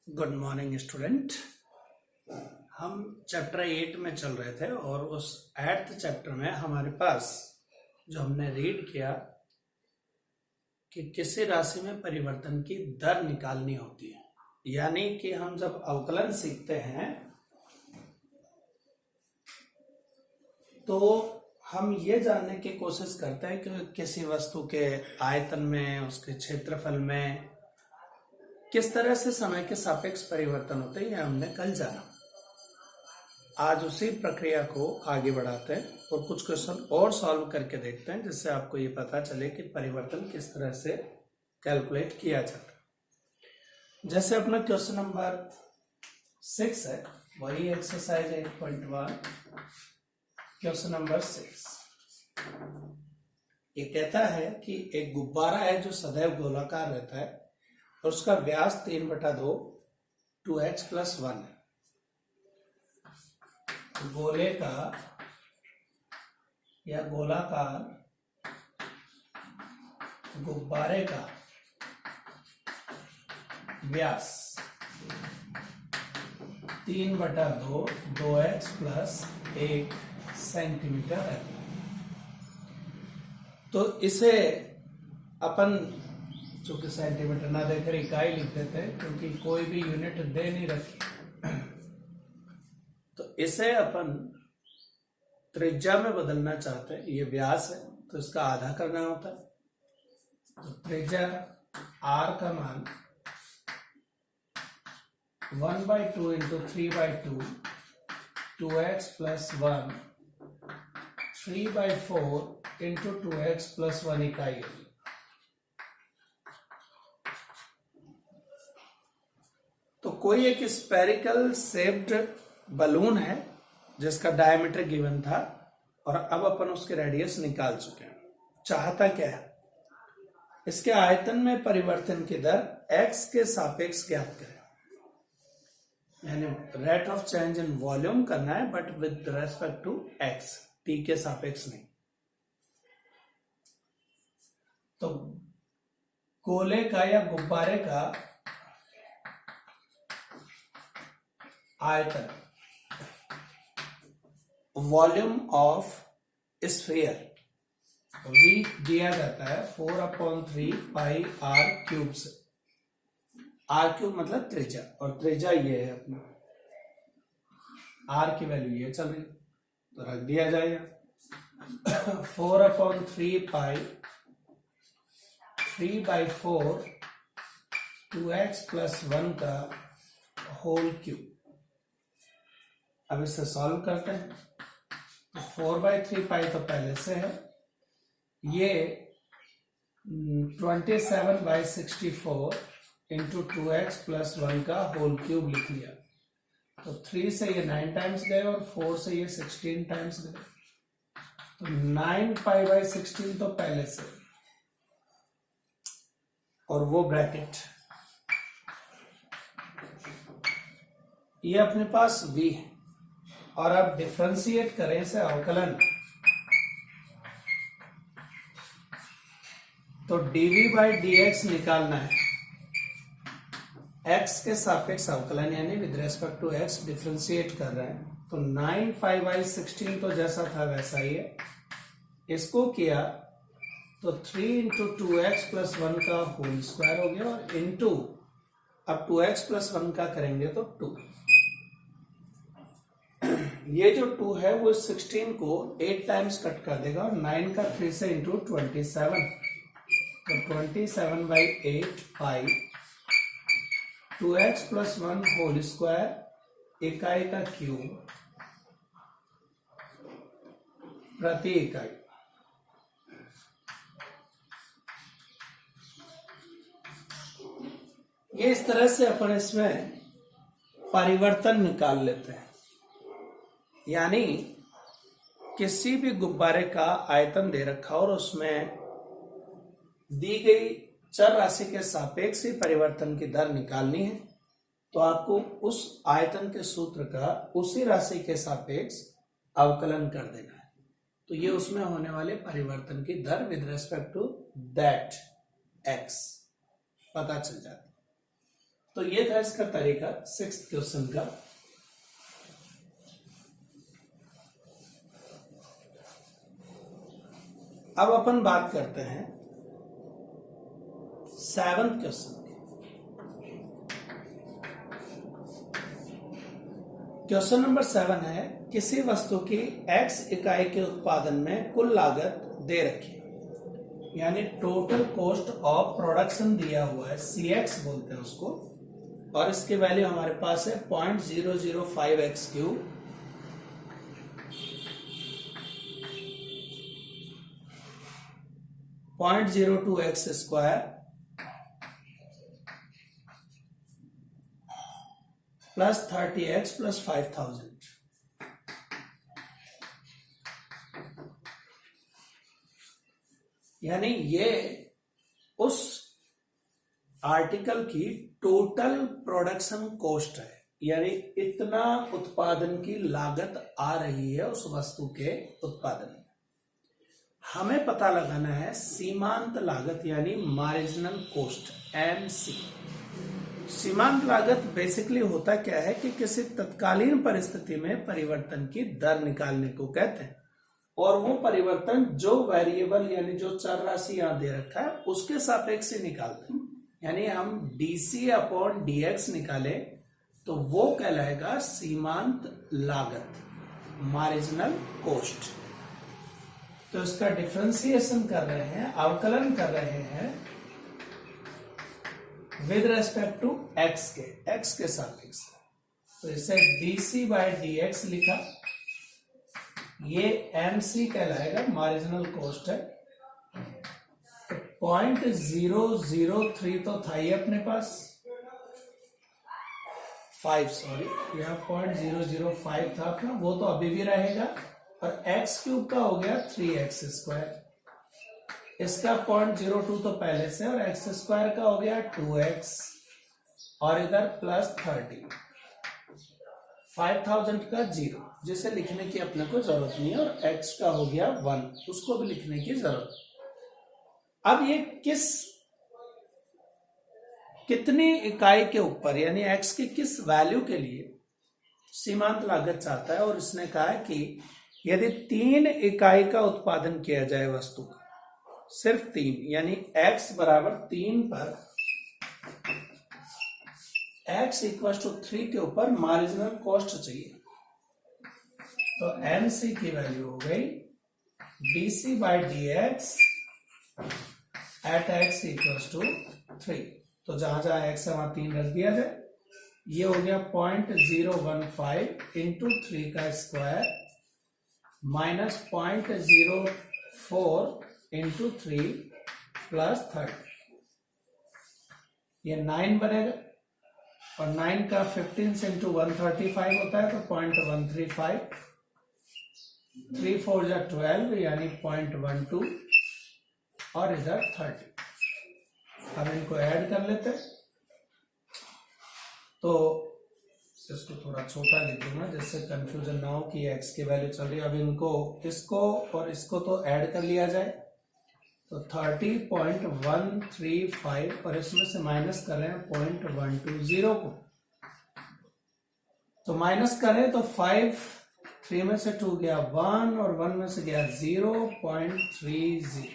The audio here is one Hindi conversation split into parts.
Good morning student. हम चैप्टर 8 में चल रहे थे और उस 8th चैप्टर में हमारे पास जो हमने रीड किया कि किसी राशि में परिवर्तन की दर निकालनी होती है, यानी कि हम जब अवकलन सीखते हैं तो हम ये जानने की कोशिश करते हैं कि किसी वस्तु के आयतन में, उसके क्षेत्रफल में किस तरह से समय के सापेक्ष परिवर्तन होते हैं। यह हमने कल जाना। आज उसी प्रक्रिया को आगे बढ़ाते हैं और कुछ क्वेश्चन और सॉल्व करके देखते हैं, जिससे आपको ये पता चले कि परिवर्तन किस तरह से कैलकुलेट किया जाता है। जैसे अपना क्वेश्चन नंबर 6 है, वही एक्सरसाइज 8.1 क्वेश्चन नंबर 6। ये कहता है कि एक गुब्बारा है जो सदैव गोलाकार रहता है और उसका व्यास 3/2 2x + 1 है। गोले का या गोलाकार गुब्बारे का व्यास 3/2 2x + 1 सेंटीमीटर है। तो इसे अपन चूंकि सेंटीमीटर ना देकर इकाई लिख देते हैं, क्योंकि कोई भी यूनिट दे नहीं रखी, तो इसे अपन त्रिज्या में बदलना चाहते हैं। ये व्यास है तो इसका आधा करना होता है। तो त्रिज्या r का मान 1/2 × 3/2 2x + 1 3/4 × 2x + 1 इकाई है। तो कोई एक स्फेरिकल शेप्ड बलून है जिसका डायमीटर गिवन था और अब अपन उसके रेडियस निकाल चुके हैं। चाहता क्या है? इसके आयतन में परिवर्तन की दर x के सापेक्ष ज्ञात करें, यानी rate of change in volume करना है, but with respect to x, t के सापेक्ष नहीं। तो गोले का या गुब्बारे का आयतन, वॉल्यूम ऑफ स्फीयर, v दिया जाता है 4/3 πr³ से। r³ मतलब त्रिज्या, और त्रिज्या ये है अपना, r की वैल्यू ये चल रही, तो रख दिया जाएगा 4/3 π 3/4 2x + 1 का होल क्यूब। अब इसे सॉल्व करते हैं। तो 4/3 π तो पहले से है, ये 27/64 × 2x + 1 का होल क्यूब लिख लिया। तो 3 से ये 9 टाइम्स गए और 4 से ये 16 टाइम्स गए, तो 9π/16 तो पहले से, और वो ब्रैकेट, ये अपने पास v है। और अब डिफरेंशिएट करें इसे, अवकलन, तो dv/dx निकालना है। x के सापेक्ष अवकलन, यानी with respect to x differentiate कर रहे हैं। तो 9π/16 तो जैसा था वैसा ही है। इसको किया तो 3 × 2x + 1 का होल स्क्वायर हो गया, और इनटू अब 2x + 1 का करेंगे तो 2। ये जो 2 है वो 16 को 8 टाइम्स कट कर देगा, और 9 का 3 से इंटू 27, तो 27/8 π 2x + 1 होल स्क्वायर इकाई का क्यूब प्रति इकाई। ये इस तरह से अपन इसमें परिवर्तन निकाल लेते हैं, यानी किसी भी गुब्बारे का आयतन दे रखा और उसमें दी गई चर राशि के सापेक्ष ही परिवर्तन की दर निकालनी है, तो आपको उस आयतन के सूत्र का उसी राशि के सापेक्ष अवकलन कर देना है। तो ये उसमें होने वाले परिवर्तन की दर with respect to that x पता चल जाती है। तो ये था इसका तरीका 6th क्वेश्चन का। अब अपन बात करते हैं 7th क्वेश्चन। क्वेश्चन नंबर 7 है, किसी वस्तु की x इकाई के उत्पादन में कुल लागत दे रखी, यानी टोटल कॉस्ट ऑफ प्रोडक्शन दिया हुआ है, CX बोलते हैं उसको, और इसकी वैल्यू हमारे पास है 0.005x3, 0.02x² plus 30x plus 5000। यानी ये उस आर्टिकल की टोटल प्रोडक्शन कॉस्ट है, यानी इतना उत्पादन की लागत आ रही है उस वस्तु के उत्पादन में। हमें पता लगाना है सीमांत लागत यानी मार्जिनल कॉस्ट, MC। सीमांत लागत बेसिकली होता क्या है कि किसी तत्कालीन परिस्थिति में परिवर्तन की दर निकालने को कहते हैं, और वो परिवर्तन जो वेरिएबल यानी जो चर राशि यहां दे रखा है उसके सापेक्ष से निकालते हैं। यानी हम dC/dx निकाले तो वो कहलाएगा सीमांत लागत, मार्जिनल कॉस्ट। तो इसका डिफरेंशिएशन कर रहे हैं, अवकलन कर रहे हैं विद रेस्पेक्ट टू x के सापेक्ष। तो इसे dC/dx लिखा, ये MC कहलाएगा, मार्जिनल कॉस्ट है। तो 0.003 तो था ही अपने पास, 5 सॉरी, यह 0.005 था अपना, वो तो अभी भी रहेगा, और x³ का हो गया 3x², इसका 0.02 तो पहले से, और x² का हो गया 2x, और इधर प्लस 30, 5000 का 0, जिसे लिखने की अपने को जरूरत नहीं है, और x का हो गया 1, उसको भी लिखने की जरूरत। अब ये कितनी इकाई के ऊपर यानी x की किस वैल्यू के लिए सीमांत लागत चाहता है, और इसने कहा है कि यदि 3 इकाई का उत्पादन किया जाए वस्तु का, सिर्फ 3, यानी x बराबर 3 पर x = 3 के ऊपर मार्जिनल कॉस्ट चाहिए। तो MC की वैल्यू हो गई dC/dx at x = 3। तो जहां जहां x है वहां 3 रख दिया जाए, ये हो गया 0.015 इंटू 3 का स्क्वायर माइनस 0.04 इंटू 3 प्लस 30, ये 9 बनेगा, और 9 का 15 से इंटू 135 होता है, तो 0.135, 3 4 जा 12 यानी 0.12, और इधर 30। अब इनको ऐड कर लेते हैं, तो इसको थोड़ा छोटा लिख दूंगा जिससे कंफ्यूजन ना हो कि x की वैल्यू चल रही है। अब इनको, इसको और इसको तो ऐड कर लिया जाए, तो 30.135, और इसमें से माइनस कर रहे हैं 0.120 को, तो माइनस करें तो 5, 3 में से 2 गया 1, और 1 में से गया 0.30,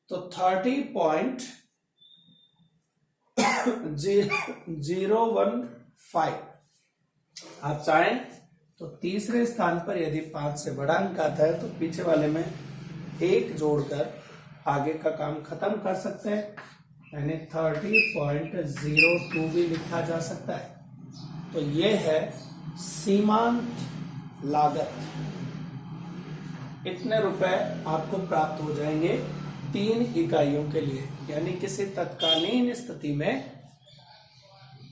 तो 30.015। आप चाहें तो तीसरे स्थान पर यदि 5 से बड़ा अंक आता है तो पीछे वाले में 1 जोड़कर आगे का काम खत्म कर सकते हैं, यानी 30.02 भी लिखा जा सकता है। तो ये है सीमांत लागत, इतने रुपए आपको प्राप्त हो जाएंगे 3 इकाइयों के लिए, यानी किसी तत्कालीन स्थिति में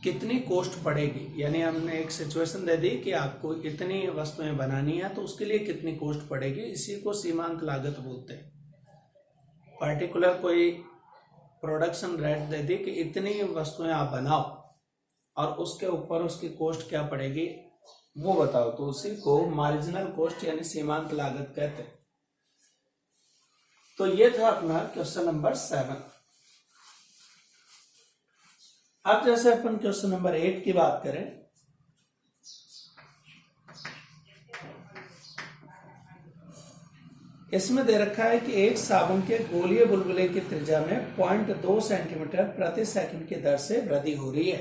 कितनी कॉस्ट पड़ेगी। यानी हमने एक सिचुएशन दे दी कि आपको इतनी वस्तुएं बनानी है तो उसके लिए कितनी कॉस्ट पड़ेगी, इसी को सीमांत लागत बोलते हैं। पर्टिकुलर कोई प्रोडक्शन रेट दे दी कि इतनी वस्तुएं आप बनाओ और उसके ऊपर उसकी कॉस्ट क्या पड़ेगी वो बताओ, तो उसी को मार्जिनल कॉस्ट यानी सीमांत लागत कहते हैं। तो ये था अपना क्वेश्चन नंबर 7। अब जैसे अपन क्वेश्चन नंबर 8 की बात करें, इसमें दे रखा है कि एक साबुन के गोलीय बुलबुले की त्रिज्या में 0.2 सेंटीमीटर प्रति सेकंड की दर से वृद्धि हो रही है।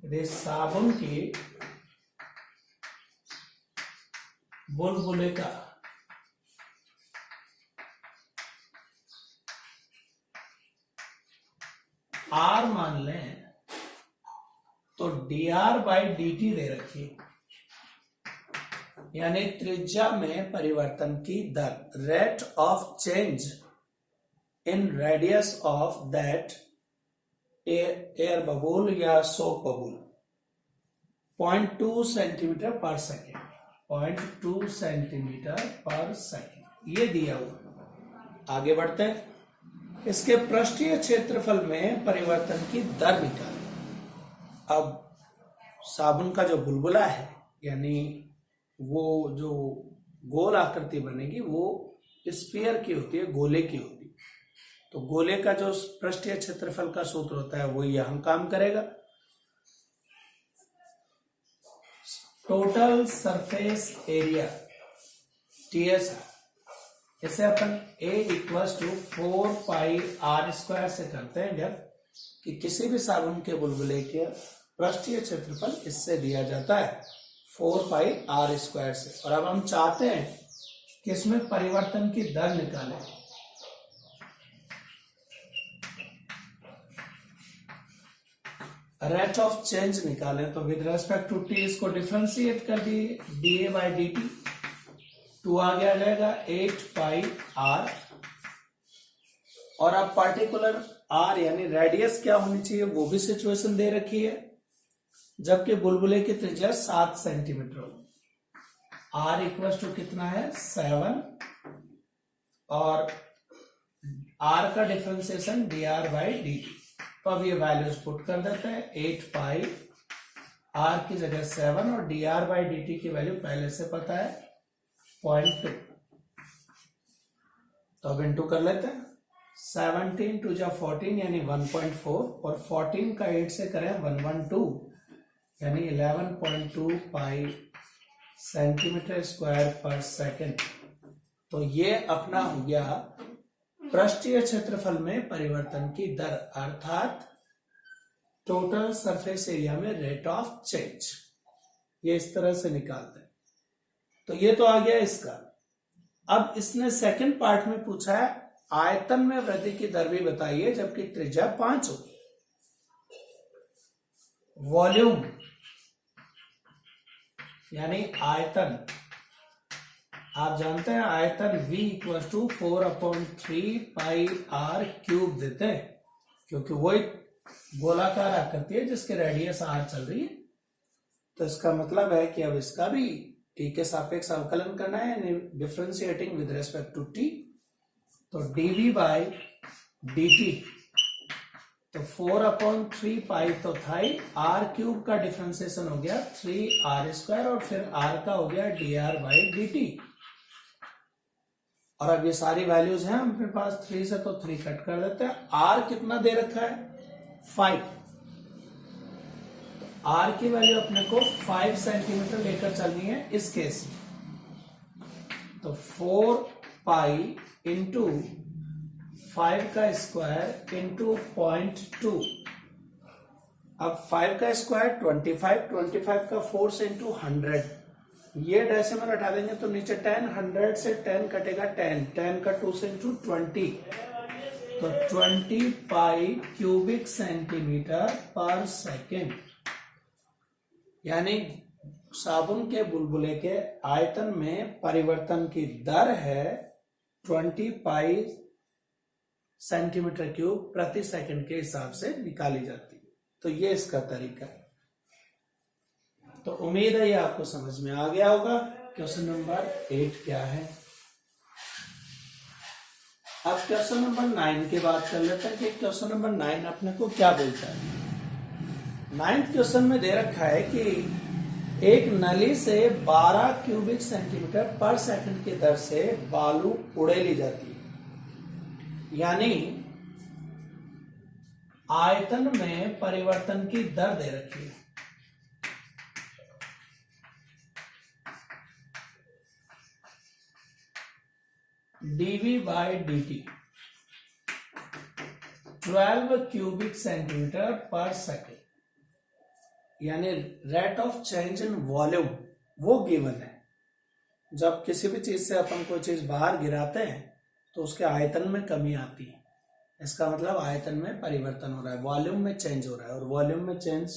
यदि साबुन की बुलबुले का आर मान लें तो dr/dt दे रखी, यानी त्रिज्या में परिवर्तन की दर, rate of change in radius of that air bubble या सोप बबूल 0.2 centimetre per second, 0.2 centimetre per second, ये दिया हुआ। आगे बढ़ते हैं, इसके पृष्ठीय क्षेत्रफल में परिवर्तन की दर निकालें। अब साबुन का जो बुलबुला है, यानी वो जो गोल आकृति बनेगी वो स्फीयर की होती है, गोले की होती है। तो गोले का जो पृष्ठीय क्षेत्रफल का सूत्र होता है वो यहां काम करेगा। टोटल सरफेस एरिया TS, इसे अपन A = 4πr² से करते हैं जब कि किसी भी साबुन के बुलबुले के पृष्ठीय क्षेत्रफल इससे दिया जाता है 4πr² से। और अब हम चाहते हैं कि इसमें परिवर्तन की दर निकालें। रेट ऑफ चेंज निकालें, तो विद रेस्पेक्ट टू t इसको डिफरेंशिएट कर दिए, dA/dt, 2 आ जाएगा 8πr। और अब पार्टिकुलर r यानी रेडियस क्या होनी चाहिए वो भी सिचुएशन दे रखी है, जबकि बुलबुले की त्रिज्या 7 सेंटीमीटर हो। r = कितना है 7, और r का डिफरेंशिएशन dr/dt। तो अब ये वैल्यूज पुट कर देते हैं, 8π, r की जगह 7 और dr/dt की वैल्यू पहले से पता है 0.2। तो अब इंटू कर लेते हैं, 17 2 जा 14 यानी 1.4, और 14 का 8 से करें 112 यानी 11.2 पाई सेंटीमीटर स्क्वायर पर सेकंड। तो ये अपना हो गया पृष्ठीय क्षेत्रफल में परिवर्तन की दर, अर्थात टोटल सरफेस एरिया में रेट ऑफ चेंज। ये इस तरह से निकालते हैं। तो ये तो आ गया इसका। अब इसने सेकंड पार्ट में पूछा है आयतन में वृद्धि की दर भी बताइए जबकि त्रिज्या 5 हो। वॉल्यूम यानी आयतन, आप जानते हैं आयतन V = 4/3πr³ देते हैं, क्योंकि वो एक गोलाकार आकृति है जिसके रेडियस r चल रही है। तो इसका मतलब है कि अब इसका भी t के सापेक्ष अवकलन करना है, यानी differentiating with respect to t। तो dV/dt, तो 4/3π तो था ही, r³ का डिफरेंशिएशन हो गया 3r², और फिर r का हो गया dr/dt। और अब ये सारी वैल्यूज हैं अपने पास, 3 से तो 3 कट कर देते हैं। r कितना दे रखा है 5, तो r की वैल्यू अपने को 5 सेंटीमीटर लेकर चलनी है इस केस में। तो 4π इंटू 5 का स्क्वायर इंटू 0.2। अब 5 का स्क्वायर 25 का 4 से इंटू 100, ये डेसिमल हटा देंगे तो नीचे 10, 100 से 10 कटेगा 10 का 2 से इंटू 20, तो 20 पाई क्यूबिक सेंटीमीटर पर सेकेंड। यानी साबुन के बुलबुले के आयतन में परिवर्तन की दर है 20 पाई सेंटीमीटर क्यूब प्रति सेकंड के हिसाब से निकाली जाती है। तो ये इसका तरीका है। तो उम्मीद है ये आपको समझ में आ गया होगा। क्वेश्चन नंबर 8 क्या है। अब क्वेश्चन नंबर 9 की बात कर लेते हैं कि क्वेश्चन नंबर 9 अपने को क्या बोलता है। 9th क्वेश्चन में दे रखा है कि एक नली से 12 क्यूबिक सेंटीमीटर पर सेकंड की दर से बालू उड़ेली जाती है। यानी आयतन में परिवर्तन की दर दे रखी है। D v by d t 12 cubic centimetre per second, यानी rate of change in volume वो गिवन है। जब किसी भी चीज से अपन कोई चीज बाहर गिराते हैं तो उसके आयतन में कमी आती है, इसका मतलब आयतन में परिवर्तन हो रहा है, वॉल्यूम में चेंज हो रहा है। और वॉल्यूम में change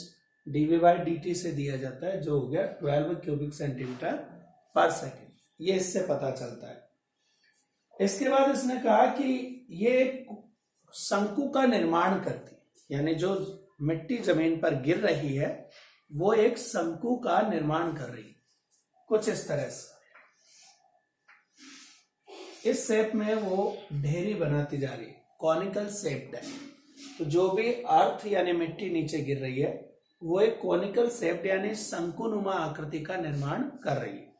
d v by d t से दिया जाता है, जो हो गया 12 क्यूबिक सेंटीमीटर पर सेकेंड। ये इससे पता चलता है। इसके बाद इसने कहा कि ये एक शंकु का निर्माण करती है, यानी जो मिट्टी जमीन पर गिर रही है वो एक शंकु का निर्माण कर रही है, कुछ इस तरह से। इस शेप में वो ढेरी बनाती जा रही है, कॉनिकल शेप्ड है। तो जो भी अर्थ यानी मिट्टी नीचे गिर रही है वो एक कॉनिकल शेप्ड यानी शंकुनुमा आकृति का निर्माण कर रही है,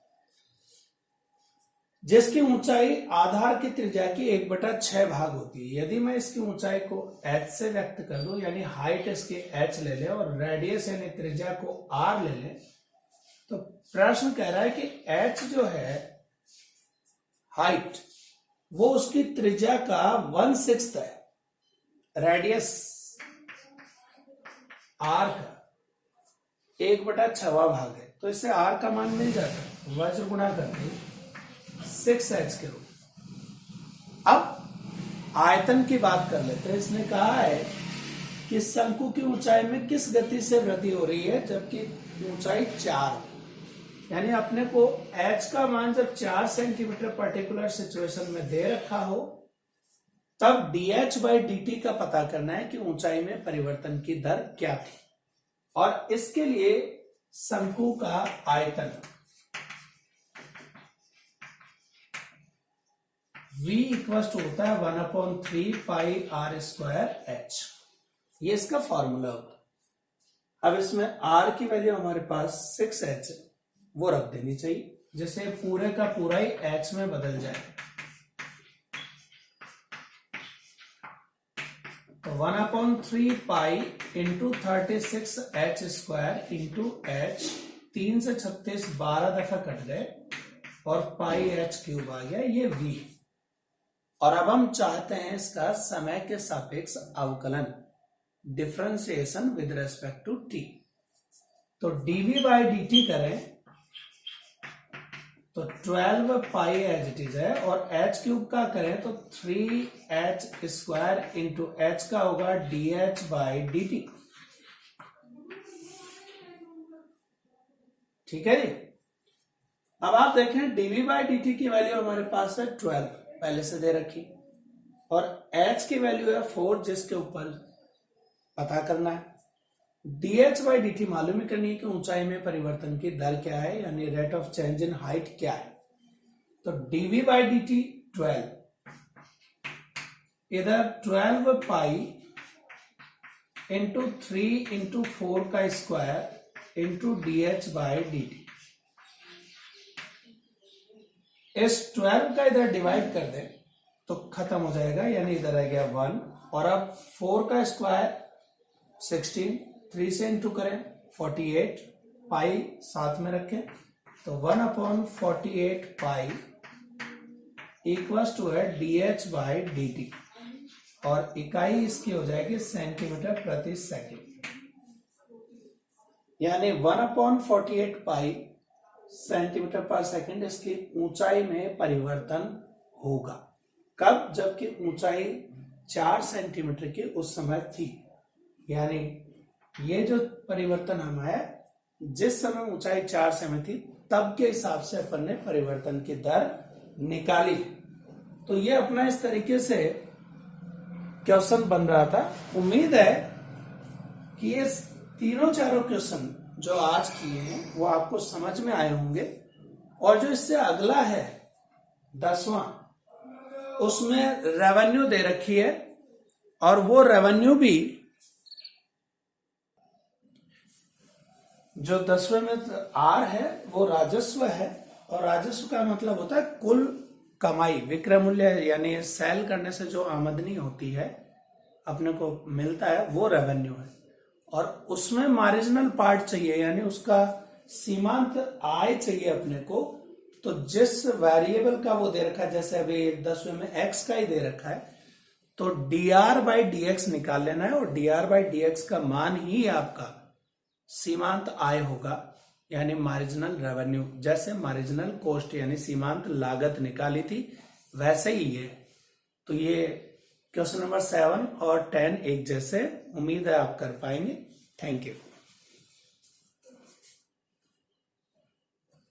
जिसकी ऊंचाई आधार की त्रिज्या की 1/6 भाग होती है। यदि मैं इसकी ऊंचाई को h से व्यक्त कर दूं, यानी हाइट इसकी h ले ले और रेडियस यानी त्रिज्या को r ले ले, तो प्रश्न कह रहा है कि h जो है हाइट वो उसकी त्रिज्या का 1/6 है, रेडियस r का 1/6 भाग है। तो इससे r का मान मिल जाता है, वज्र गुणा करके 6h के रूप। अब आयतन की बात कर लेते हैं। इसने कहा है कि शंकु की ऊंचाई में किस गति से वृद्धि हो रही है जबकि ऊंचाई 4, यानी अपने को h का मान जब 4 सेंटीमीटर पर्टिकुलर सिचुएशन में दे रखा हो तब dh बाई dt का पता करना है कि ऊंचाई में परिवर्तन की दर क्या थी। और इसके लिए शंकु का आयतन v इक्वल टू होता है 1/3 पाई r स्क्वायर h, ये इसका फॉर्मूला होता है। अब इसमें r की वैल्यू हमारे पास 6h वो रख देनी चाहिए, जिससे पूरे का पूरा ही h में बदल जाए। तो 1/3 pi into 36h square into h, 3 से 36 12 दफा कट गए और पाई h क्यूब आ गया, ये v। और अब हम चाहते हैं इसका समय के सापेक्ष अवकलन, differentiation with respect to t। तो dv बाई dt करें तो 12 पाई एज इट इज है, और h क्यूब का करें तो 3h स्क्वायर इंटू h का होगा dh बाई dt। ठीक है जी। अब आप देखें dv बाई dt की वैल्यू हमारे पास है 12, पहले से दे रखी, और h की वैल्यू है 4, जिसके ऊपर पता करना है। dh बाई dt मालूम ही करनी है कि ऊंचाई में परिवर्तन की दर क्या है, यानी rate of change in height क्या है। तो dv बाई dt 12, इधर 12 पाई इंटू 3 इंटू 4 का square into dh by dt। इस 12 का इधर डिवाइड कर दें तो खत्म हो जाएगा, यानी इधर आ गया 1, और अब 4 का स्क्वायर 16, 3 से इंटू करें 48, पाई साथ में रखें तो 1/48 पाई इक्वल्स टू है dh बाई dt, और इकाई इसकी हो जाएगी सेंटीमीटर प्रति सेकंड, यानी 1/48 पाई सेंटीमीटर पर सेकंड इसकी ऊंचाई में परिवर्तन होगा। कब? जबकि ऊंचाई 4 सेंटीमीटर की उस समय थी, यानी ये जो परिवर्तन हमें है, जिस समय ऊंचाई 4 सेमी थी तब के हिसाब से अपन ने परिवर्तन की दर निकाली। तो ये अपना इस तरीके से क्वेश्चन बन रहा था। उम्मीद है कि ये तीनों चारों क्वेश्चन जो आज किए हैं वो आपको समझ में आए होंगे। और जो इससे अगला है 10वां, उसमें रेवेन्यू दे रखी है, और वो रेवेन्यू भी जो 10वें में आर है वो राजस्व है, और राजस्व का मतलब होता है कुल कमाई, विक्रय मूल्य, यानी सेल करने से जो आमदनी होती है अपने को मिलता है वो रेवेन्यू है, और उसमें मार्जिनल पार्ट चाहिए, यानी उसका सीमांत आय चाहिए अपने को। तो जिस वेरिएबल का वो दे रखा है, जैसे अभी 10वें में एक्स का ही दे रखा है, तो dr/dx निकाल लेना है, और dr/dx का मान ही आपका सीमांत आय होगा, यानी मार्जिनल रेवेन्यू। जैसे मार्जिनल कॉस्ट यानी सीमांत लागत निकाली थी, वैसे ही ये। तो ये क्वेश्चन नंबर 7 और 10 एक जैसे, उम्मीद है आप कर पाएंगे। Thank you.